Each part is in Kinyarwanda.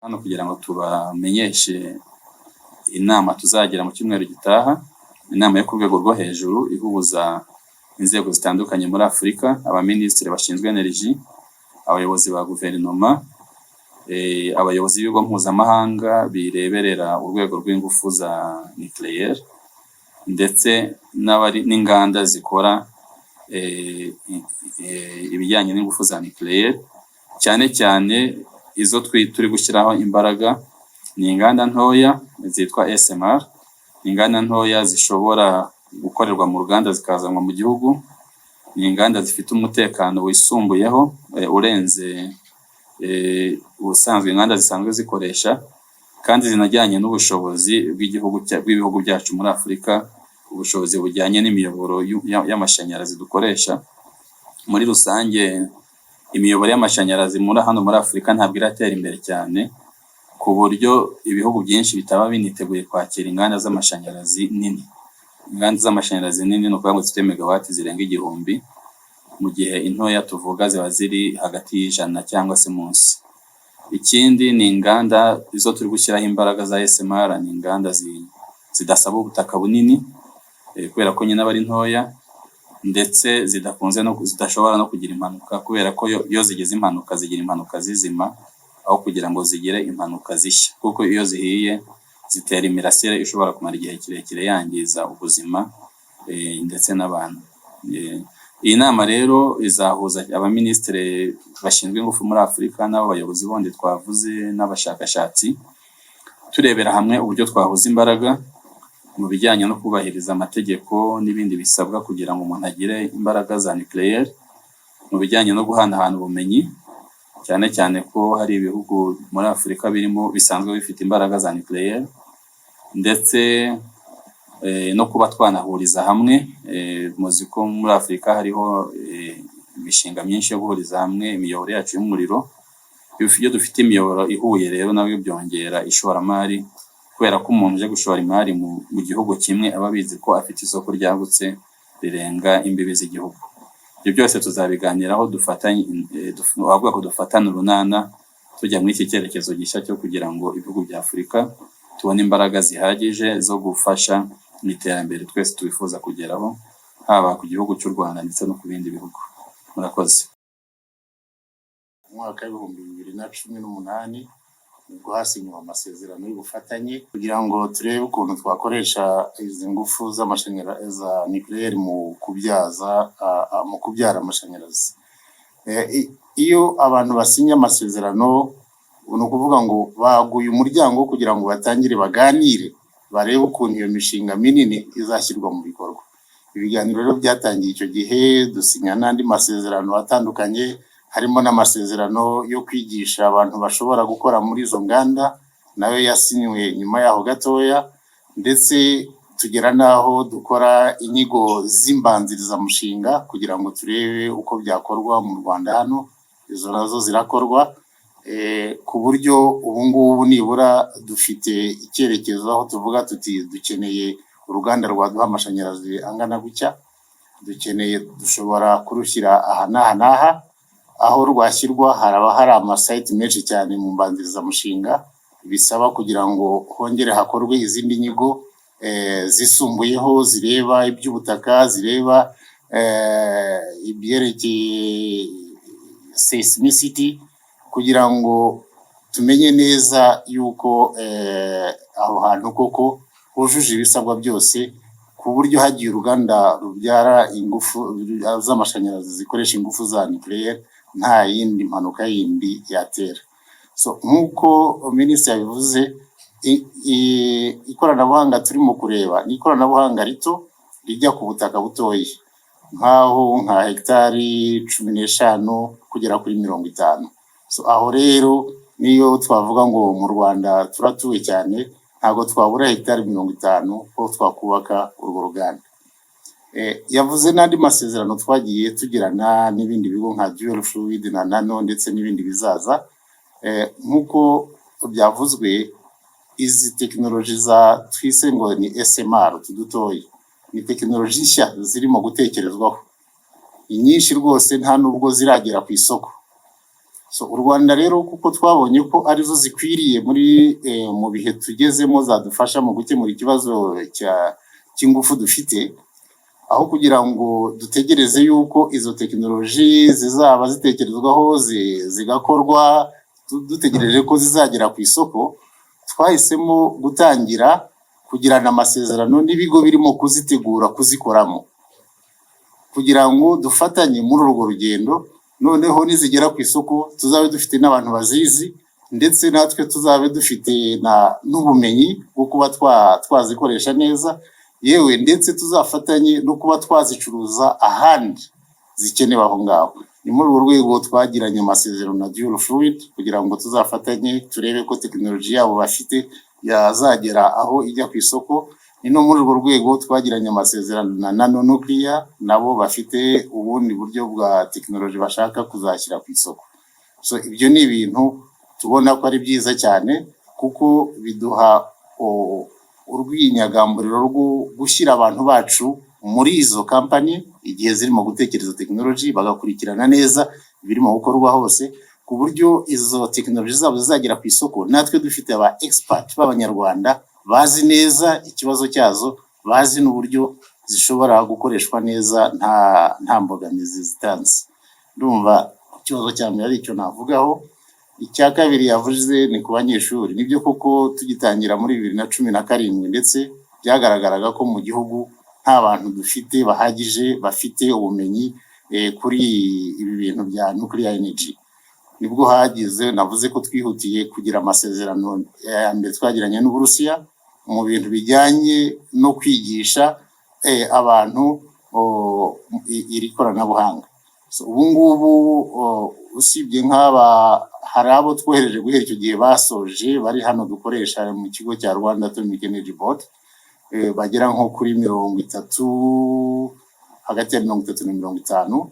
hano kugira ngo tubamenyeshe inama tuzagira mu cyumweru gitaha, inama yo ku rwego rwo hejuru ihuza inzego zitandukanye muri Afurika, abaminisitiri bashinzwe energy, abayobozi ba guverinoma, abayobozi b'ibigo mpuzamahanga bireberera urwego rw'ingufu za nucléaire, ndetse n'inganda zikora ibijyanye n'ingufu za nucléaire, cyane cyane izo turi gushyiraho imbaraga ni inganda ntoya zitwa SMR, inganda ntoya zishobora gukorerwa mu ruganda zikazanwa mu gihugu, ni inganda zifite umutekano wisumbuyeho urenze ubusanzwe inganda zisanzwe zikoresha, kandi zinajyanye n'ubushobozi bw'ibihugu byacu muri Afurika, ubushobozi bujyanye n'imiyoboro y'amashanyarazi dukoresha. Muri rusange imiyoboro y'amashanyarazi hano muri Afurika ntabwo iratera imbere cyane, ku buryo ibihugu byinshi bitaba biniteguye kwakira inganda z'amashanyarazi nini. Inganda z'amashanyarazi nini ni ukuvuga ngo zifite megawati zirenga 1000, mu gihe intoya tuvuga ziba ziri hagati y'100 cyangwa se munsi. Ikindi ni inganda izo turi gushyiraho imbaraga za SMR, ni inganda zidasaba ubutaka bunini kubera ko nyine aba ari ntoya, ndetse zidashobora no kugira impanuka, kubera ko iyo zigize impanuka zigira impanuka zizima aho kugira ngo zigire impanuka zishya, kuko iyo zihiye zitera imirasire ishobora kumara igihe kirekire yangiza ubuzima ndetse n'abantu. Iyi nama rero izahuza abaminisitiri bashinzwe ingufu muri Afurika n'abayobozi bondi twavuze n'abashakashatsi, turebera hamwe uburyo twahuza imbaraga mu bijyanye no kubahiriza amategeko n'ibindi bisabwa kugira ngo umuntu agire imbaraga za nucléaire, mu bijyanye no guhanahana ubumenyi, cyane cyane ko hari ibihugu muri Afurika bisanzwe bifite imbaraga za nucléaire, ndetse no kuba twanahuriza hamwe. Muzi ko muri Afurika hariho imishinga myinshi yo guhuriza hamwe imiyoboro yacu y'umuriro. Iyo dufite imiyoboro ihuye rero nawe byongera ishoramari, kubera ko umuntu uje gushora imari mu gihugu kimwe aba abizi ko afite isoko ryagutse rirenga imbibi z'igihugu. Ibyo byose tuzabiganiraho avuga ko dufatana urunana tujya muri iki cyerekezo gishya cyo kugira ngo ibihugu bya Afurika tubone imbaraga zihagije zo gufasha mu iterambere twese twifuza kugeraho, haba ku gihugu cy'u Rwanda ndetse no ku bindi bihugu. Murakoze. Mwaka w'2018 ubwo hasinywe amasezerano y'ubufatanye kugira ngo turebe ukuntu twakoresha izi ngufu z'amashanyarazi za nucléaire mu kubyara amashanyarazi. Iyo abantu basinya amasezerano ni ukuvuga ngo baguye umuryango kugira ngo batangire baganire, barebe ukuntu iyo mishinga minini izashyirwa mu bikorwa. Ibiganiro rero byatangiye icyo gihe, dusinya n'andi masezerano atandukanye, harimo n'amasezerano yo kwigisha abantu bashobora gukora muri izo nganda, nayo yasinywe nyuma yaho gatoya, ndetse tugera n'aho dukora inyigo z'imbanzirizamushinga kugira ngo turebe uko byakorwa mu Rwanda. Hano izo nazo zirakorwa, ku buryo ubu ngubu nibura dufite icyerekezo aho tuvuga tuti dukeneye uruganda rwaduha amashanyarazi angana gutya, dushobora kurushyira aha n'aha n'aha. Aho rwashyirwa haraba hari amasayiti menshi cyane mu mbanzirizamushinga, bisaba kugira ngo hongere hakorwe izindi nyigo zisumbuyeho zireba iby'ubutaka, zireba ibyerekeye seismicity, kugira ngo tumenye neza yuko aho hantu koko hujuje ibisabwa byose, ku buryo hagiye uruganda rubyara ingufu z'amashanyarazi zikoresha ingufu za nucléaire nta yindi mpanuka yindi yatera. Nk'uko minisitiri yabivuze, ikoranabuhanga turimo kureba ni ikoranabuhanga rito rijya ku butaka butoya, nka hegitari 15 kugera kuri 50. Aho rero niyo twavuga ngo mu Rwanda turatuwe cyane, ntabwo twabura hegitari 50 ko twakubaka urwo ruganda. Yavuze n'andi masezerano twagiye tugirana n'ibindi bigo nka Dual Fluid na Nano ndetse n'ibindi bizaza. Nk'uko byavuzwe, izi tekinoloji twise ngo ni SMR tudutoye, ni tekinoloji nshya zirimo gutekerezwaho, inyinshi rwose nta nubwo ziragera ku isoko. So u Rwanda rero kuko twabonye ko arizo zikwiriye muri mu bihe tugezemo zadufasha mu gukemura ikibazo cy'ingufu dufite, aho kugira ngo dutegereze yuko izo tekinoloji zizaba zitekerezwaho zigakorwa dutegereje ko zizagera ku isoko, twahisemo gutangira kugirana amasezerano n'ibigo birimo kuzitegura kuzikoramo, kugira ngo dufatanye muri urwo rugendo, noneho nizigera ku isoko tuzabe dufite n'abantu bazizi, ndetse natwe tuzabe dufite n'ubumenyi bwo kuba twazikoresha neza, yewe ndetse tuzafatanye no kuba twazicuruza ahandi zikenewe aho ngaho. Ni muri urwo rwego twagiranye amasezerano na Dual Fluid kugira ngo tuzafatanye turebe ko tekinoloji yabo bafite yazagera aho ijya ku isoko. Ni no muri urwo rwego twagiranye amasezerano na Nano Nuclear, nabo bafite ubundi buryo bwa tekinoloji bashaka kuzashyira ku isoko. So ibyo ni ibintu tubona ko ari byiza cyane, kuko biduha urwinyagamburiro rwo gushyira abantu bacu muri izo kampani igihe zirimo gutekereza tekinoloji, bagakurikirana neza ibirimo gukorwa hose, ku buryo izo tekinoloji zabo zizagera ku isoko natwe dufite aba expert b'Abanyarwanda bazi neza ikibazo cyazo, bazi n'uburyo zishobora gukoreshwa neza nta mbogamizi zitanze. Ndumva ikibazo cya mbere ari icyo navugaho. Icya kabiri yavuze ni ku banyeshuri. Nibyo koko tugitangira muri 2017 ndetse byagaragaraga ko mu gihugu nta bantu dufite bahagije bafite ubumenyi kuri ibi bintu bya nuclear energy. Nibwo hagize navuze ko twihutiye kugira amasezerano mbere twagiranye n'Uburusiya mu bintu bijyanye no kwigisha abantu iri koranabuhanga. So ubu ngubu usibye hari abo twohereje guhera icyo gihe basoje bari hano dukoresha mu kigo cya Rwanda Atomic Energy Board, bagera nko kuri 30, hagati ya 30 na 50.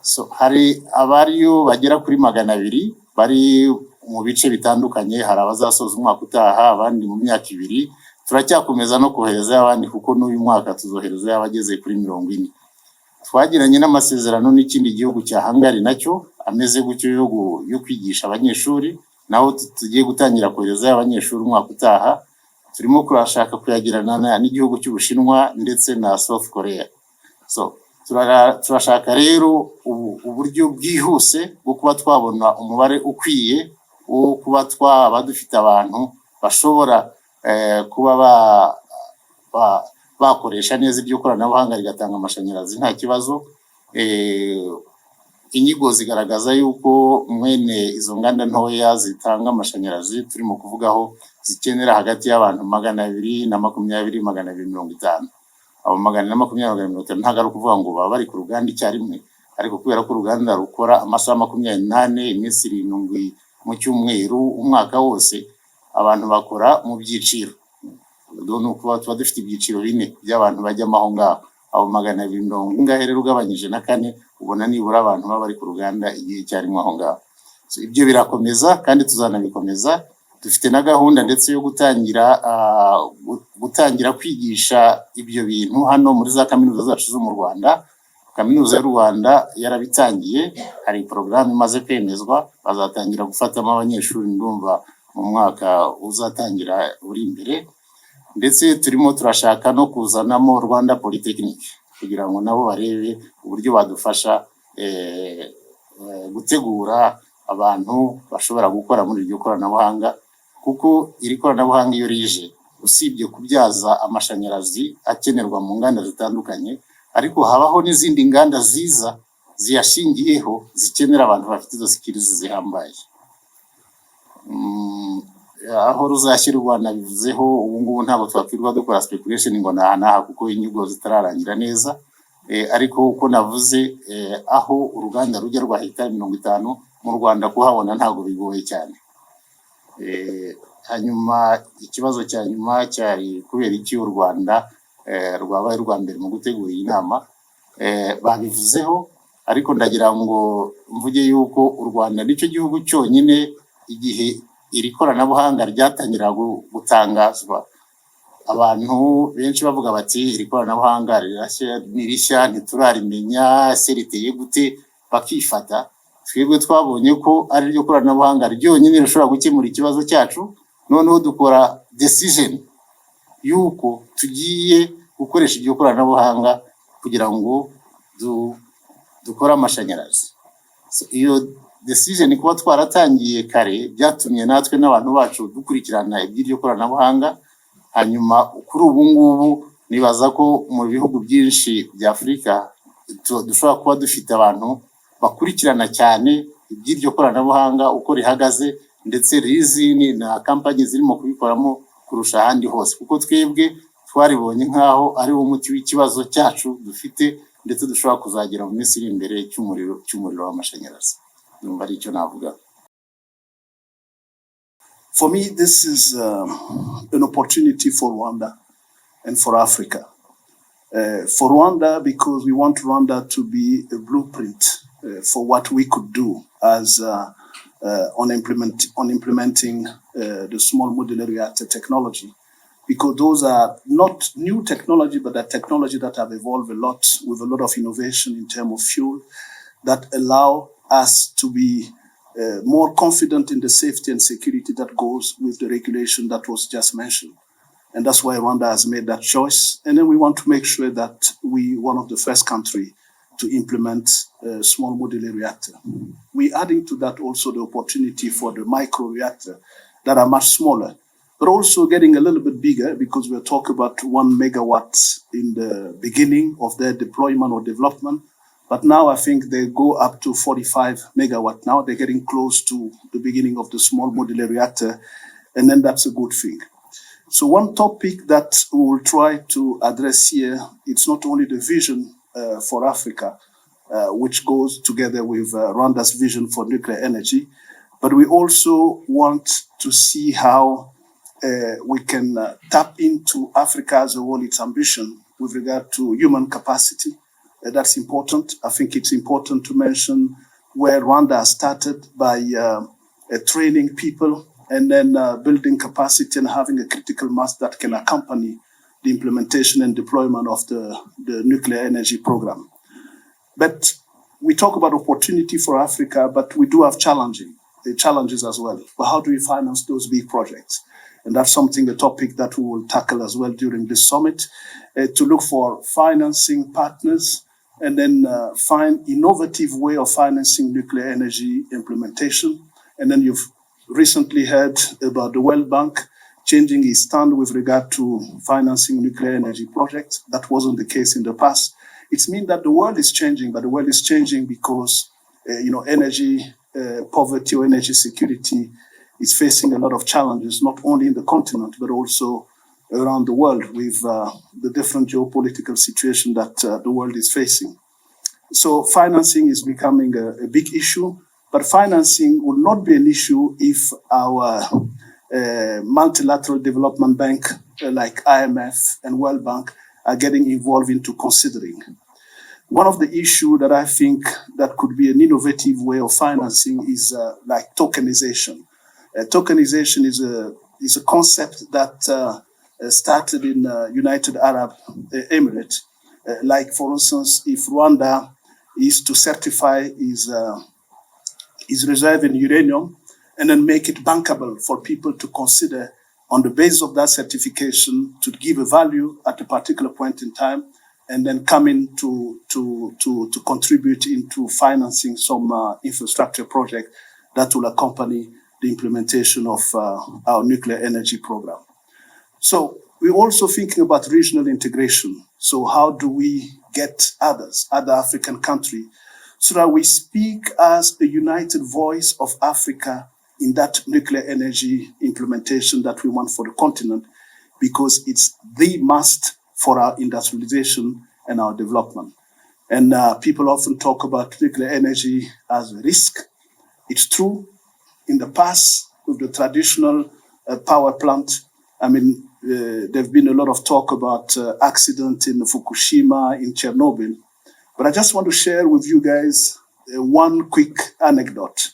So hari abariyo bagera kuri 200 bari mu bice bitandukanye, hari abazasoza umwaka utaha, abandi mu myaka 2. Turacyakomeza no kohereza abandi kuko n'uyu mwaka tuzohereza abageze kuri 40. Twagiranye n'amasezerano n'ikindi gihugu cya Hungary nacyo ameze gutyo yo kwigisha abanyeshuri, naho tugiye gutangira kohereza abanyeshuri umwaka utaha. Turimo kurashaka kuyagirana n'igihugu cy'Ubushinwa ndetse na South Korea. So turashaka rero uburyo bwihuse bwo kuba twabona umubare ukwiye wo kuba twaba dufite abantu bashobora kuba bakoresha neza ibyo koranabuhanga rigatanga amashanyarazi nta kibazo. Inyigo zigaragaza yuko mwene izo nganda ntoya zitanga amashanyarazi turimo kuvugaho zikenera hagati y'abantu 220, 250. Abo 220 ntago ari ukuvuga ngo baba bari ku ruganda icyarimwe, ariko kubera ko uruganda rukora amasaha 28 iminsi 7 mu cyumweru umwaka wose, abantu bakora mu byiciro. Dono kuba tuba dufite ibyiciro 4 by'abantu bajyamo aho ngaho. Abo 220 ngahe rero ugabanyije na 4 ubona nibura abantu baba bari ku ruganda igihe cyarimo aho ngaho. So ibyo birakomeza kandi tuzanabikomeza. Dufite na gahunda ndetse yo gutangira kwigisha ibyo bintu hano muri za kaminuza zacu zo mu Rwanda. Kaminuza y'u Rwanda yarabitangiye, hari porogaramu imaze kwemezwa, bazatangira gufatamo abanyeshuri ndumva mu mwaka uzatangira uri imbere. Ndetse turimo turashaka no kuzanamo Rwanda Polytechnic kugira ngo nabo barebe uburyo badufasha gutegura abantu bashobora gukora muri iryo koranabuhanga, kuko iri koranabuhanga iyo rije usibye kubyaza amashanyarazi akenerwa mu nganda zitandukanye, ariko habaho n'izindi nganda ziza ziyashingiyeho zikenera abantu bafite izo skills zihambaye. Aho ruzashyirwa nabivuzeho, ubu ngubu ntabwo twakwirwa dukora speculation ngo naha kuko inyigo zitararangira neza, ariko uko navuze aho uruganda rujya rwa hectare 50 mu Rwanda kuhabona ntabwo bigoye cyane. Hanyuma ikibazo cya nyuma cyari kubera iki u Rwanda rwabaye rwa mbere mu gutegura iyi nama. Babivuzeho, ariko ndagira ngo mvuge yuko u Rwanda nicyo gihugu cyonyine igihe iri koranabuhanga ryatangira gutangazwa, abantu benshi bavuga bati iri koranabuhanga rirashya ntiturarimenya, se riteye gute, bakifata. twebwe twabonye ko ari ryo koranabuhanga ryonyine rishobora gukemura ikibazo cyacu, noneho dukora decision yuko tugiye gukoresha iryo koranabuhanga kugira ngo dukore amashanyarazi. Iyo decision kuba twaratangiye kare byatumye natwe n'abantu bacu dukurikirana iby'iryo koranabuhanga. Hanyuma kuri ubu ngubu nibaza ko mu bihugu byinshi bya Afurika dushobora kuba dufite abantu bakurikirana cyane iby'iryo koranabuhanga uko rihagaze, ndetse rizini na kampani zirimo kubikoramo kurusha ahandi hose, kuko twebwe twaribonye nk'aho ari wo muti w'ikibazo cyacu dufite, ndetse dushobora kuzagera mu minsi iri imbere cy'umuriro w'amashanyarazi. Numva ari icyo navuga. For me, this is an opportunity for Rwanda and for Africa. For Rwanda, because we want Rwanda to be a blueprint for what we could do as on implementing the small modular reactor technology, because those are not new technology, but a technology that have evolved a lot with a lot of innovation in terms of fuel that allow us to be more confident in the safety and security that goes with the regulation that was just mentioned. And that's why Rwanda has made that choice. And then we want to make sure that we one of the first country to implement a small modular reactor. We're adding to that also the opportunity for the micro reactor that are much smaller, but also getting a little bit bigger, because we're talking about 1 megawatt in the beginning of their deployment or development. But now I think they go up to 45 megawatt now. They're getting close to the beginning of the small modular reactor, and then that's a good thing. So one topic that we will try to address here, it's not only the vision for Africa, which goes together with Rwanda's vision for nuclear energy, but we also want to see how we can tap into Africa as a whole, its ambition with regard to human capacity. That's important. I think it's important to mention where Rwanda started by training people and then building capacity and having a critical mass that can accompany the implementation and deployment of the nuclear energy program. But we talk about opportunity for Africa, but we do have challenges as well. But how do we finance those big projects? And that's something, a topic that we will tackle as well during this summit, to look for financing partners and then find innovative way of financing nuclear energy implementation. And then you've recently heard about the World Bank changing its stand with regard to financing nuclear energy projects. That wasn't the case in the past. It means that the world is changing, but the world is changing because energy poverty or energy security is facing a lot of challenges, not only in the continent, but also around the world with the different geopolitical situation that the world is facing. So financing is becoming a big issue, but financing will not be an issue if our multilateral development bank like IMF and World Bank are getting involved into considering. One of the issues that I think that could be an innovative way of financing is like tokenization. Tokenization is a concept that started in United Arab Emirates. Like, for instance, if Rwanda is to certify its reserve in uranium and then make it bankable for people to consider on the basis of that certification to give a value at a particular point in time, and then come in to contribute into financing some infrastructure project that will accompany the implementation of our nuclear energy program. So we're also thinking about regional integration. So how do we get other African countries so that we speak as a united voice of Africa in that nuclear energy implementation that we want for the continent, because it's the must for our industrialization and our development. And people often talk about nuclear energy as a risk. It's true. In the past, with the traditional power plant, I mean, there's been a lot of talk about accident in Fukushima, in Chernobyl. But I just want to share with you guys one quick anecdote.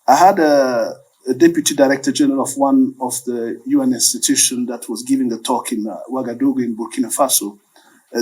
I had a deputy director general of one of the UN institutions that was giving a talk in Ouagadougou in Burkina Faso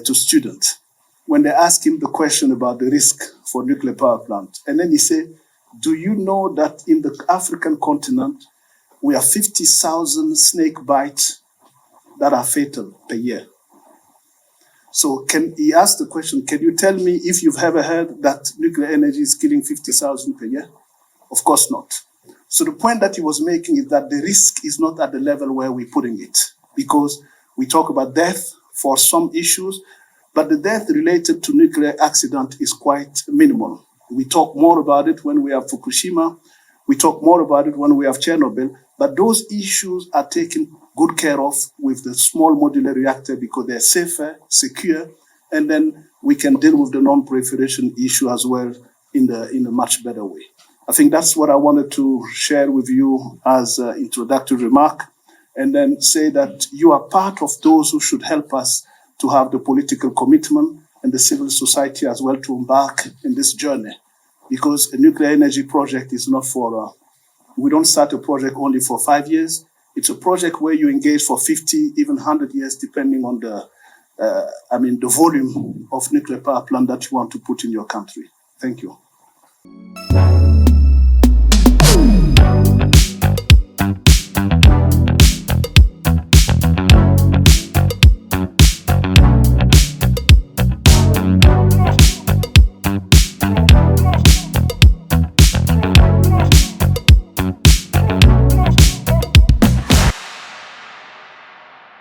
to students. When they asked him the question about the risk for nuclear power plant, and then he said, Do you know that in the African continent, we have 50,000 snake bites that are fatal per year? So he asked the question, can you tell me if you've ever heard that nuclear energy is killing 50,000 per year? Of course not. So the point that he was making is that the risk is not at the level where we're putting it, because we talk about death for some issues, but the death related to nuclear accident is quite minimal. We talk more about it when we have Fukushima. We talk more about it when we have Chernobyl, but those issues are taken good care of with the small modular reactor because they're safer, secure, and then we can deal with the non-proliferation issue as well in a much better way. I think that's what I wanted to share with you as an introductory remark, and then say that you are part of those who should help us to have the political commitment and the civil society as well to embark in this journey. Because a nuclear energy project is not for, we don't start a project only for 5 years. It's a project where you engage for 50, even 100 years, depending on the volume of nuclear power plant that you want to put in your country. Thank you.